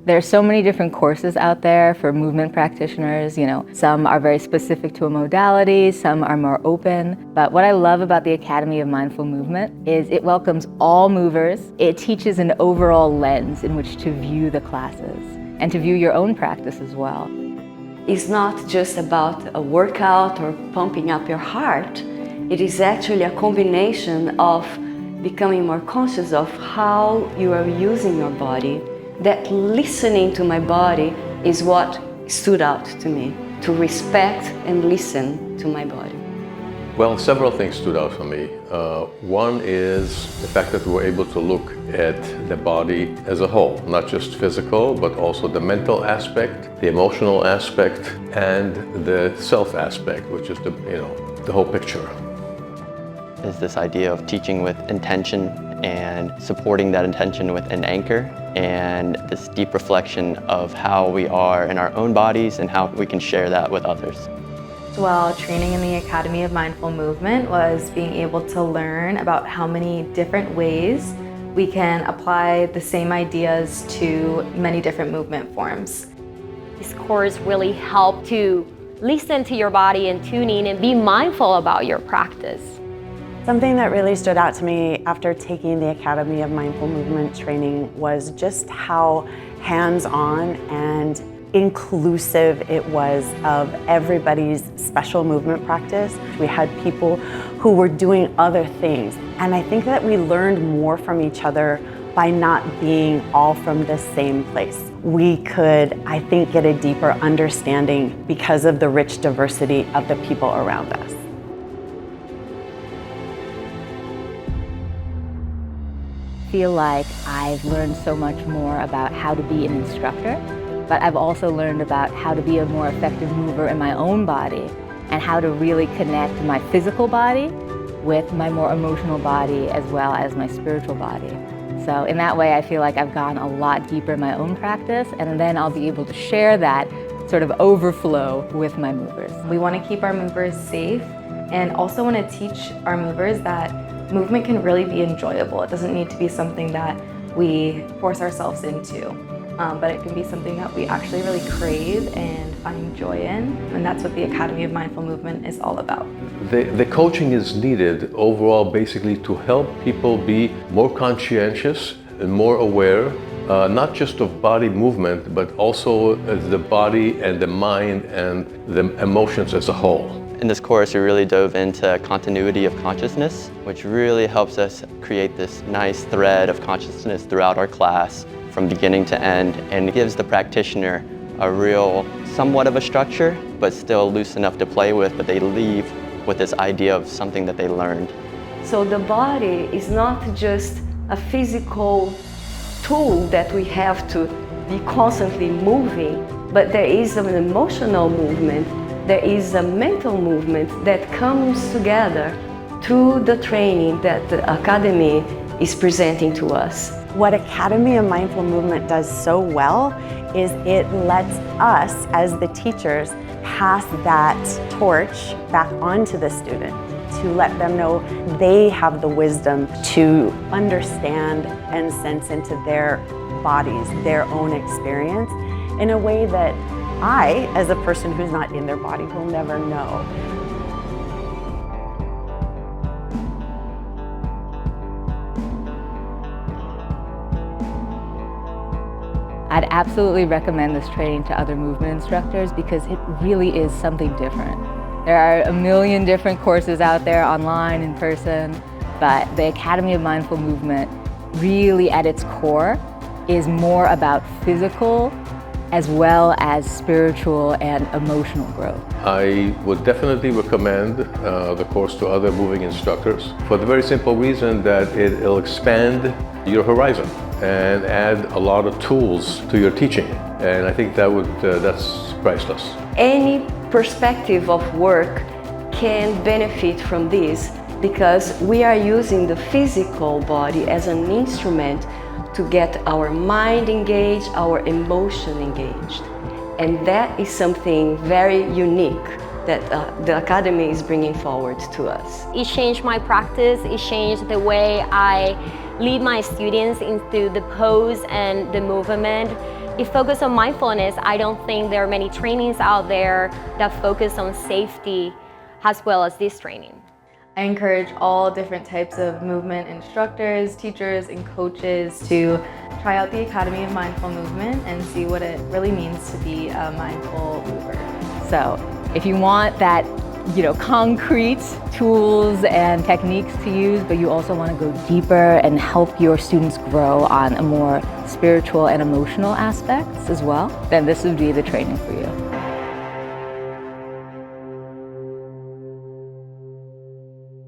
There are so many different courses out there for movement practitioners. Some are very specific to a modality, some are more open. But what I love about the Academy of Mindful Movement is it welcomes all movers. It teaches an overall lens in which to view the classes and to view your own practice as well. It's not just about a workout or pumping up your heart. It is actually a combination of becoming more conscious of how you are using your body. That listening to my body is what stood out to me, to respect and listen to my body. Well, several things stood out for me. One is the fact that we were able to look at the body as a whole, not just physical, but also the mental aspect, the emotional aspect, and the self aspect, which is the whole picture. Is this idea of teaching with intention and supporting that intention with an anchor, and this deep reflection of how we are in our own bodies and how we can share that with others. Well, training in the Academy of Mindful Movement was being able to learn about how many different ways we can apply the same ideas to many different movement forms. This course really helped to listen to your body and tune in and be mindful about your practice. Something that really stood out to me after taking the Academy of Mindful Movement training was just how hands-on and inclusive it was of everybody's special movement practice. We had people who were doing other things, and I think that we learned more from each other by not being all from the same place. We could, I think, get a deeper understanding because of the rich diversity of the people around us. I feel like I've learned so much more about how to be an instructor, but I've also learned about how to be a more effective mover in my own body and how to really connect my physical body with my more emotional body as well as my spiritual body. So in that way, I feel like I've gone a lot deeper in my own practice, and then I'll be able to share that sort of overflow with my movers. We want to keep our movers safe and also want to teach our movers that movement can really be enjoyable. It doesn't need to be something that we force ourselves into, but it can be something that we actually really crave and find joy in, and that's what the Academy of Mindful Movement is all about. The coaching is needed overall basically to help people be more conscientious and more aware, not just of body movement, but also the body and the mind and the emotions as a whole. In this course, we really dove into continuity of consciousness, which really helps us create this nice thread of consciousness throughout our class from beginning to end, and gives the practitioner a real, somewhat of a structure, but still loose enough to play with, but they leave with this idea of something that they learned. So the body is not just a physical tool that we have to be constantly moving, but there is an emotional movement. There is a mental movement that comes together through the training that the Academy is presenting to us. What Academy of Mindful Movement does so well is it lets us, as the teachers, pass that torch back onto the student to let them know they have the wisdom to understand and sense into their bodies, their own experience, in a way that I, as a person who's not in their body, will never know. I'd absolutely recommend this training to other movement instructors because it really is something different. There are a million different courses out there, online, in person, but the Academy of Mindful Movement really at its core is more about physical as well as spiritual and emotional growth. I would definitely recommend the course to other moving instructors for the very simple reason that it'll expand your horizon and add a lot of tools to your teaching. And I think that's priceless. Any perspective of work can benefit from this because we are using the physical body as an instrument to get our mind engaged, our emotion engaged. And that is something very unique that the Academy is bringing forward to us. It changed my practice, it changed the way I lead my students into the pose and the movement. If focus on mindfulness, I don't think there are many trainings out there that focus on safety as well as this training. I encourage all different types of movement instructors, teachers, and coaches to try out the Academy of Mindful Movement and see what it really means to be a mindful mover. So if you want that, concrete tools and techniques to use, but you also want to go deeper and help your students grow on a more spiritual and emotional aspects as well, then this would be the training for you.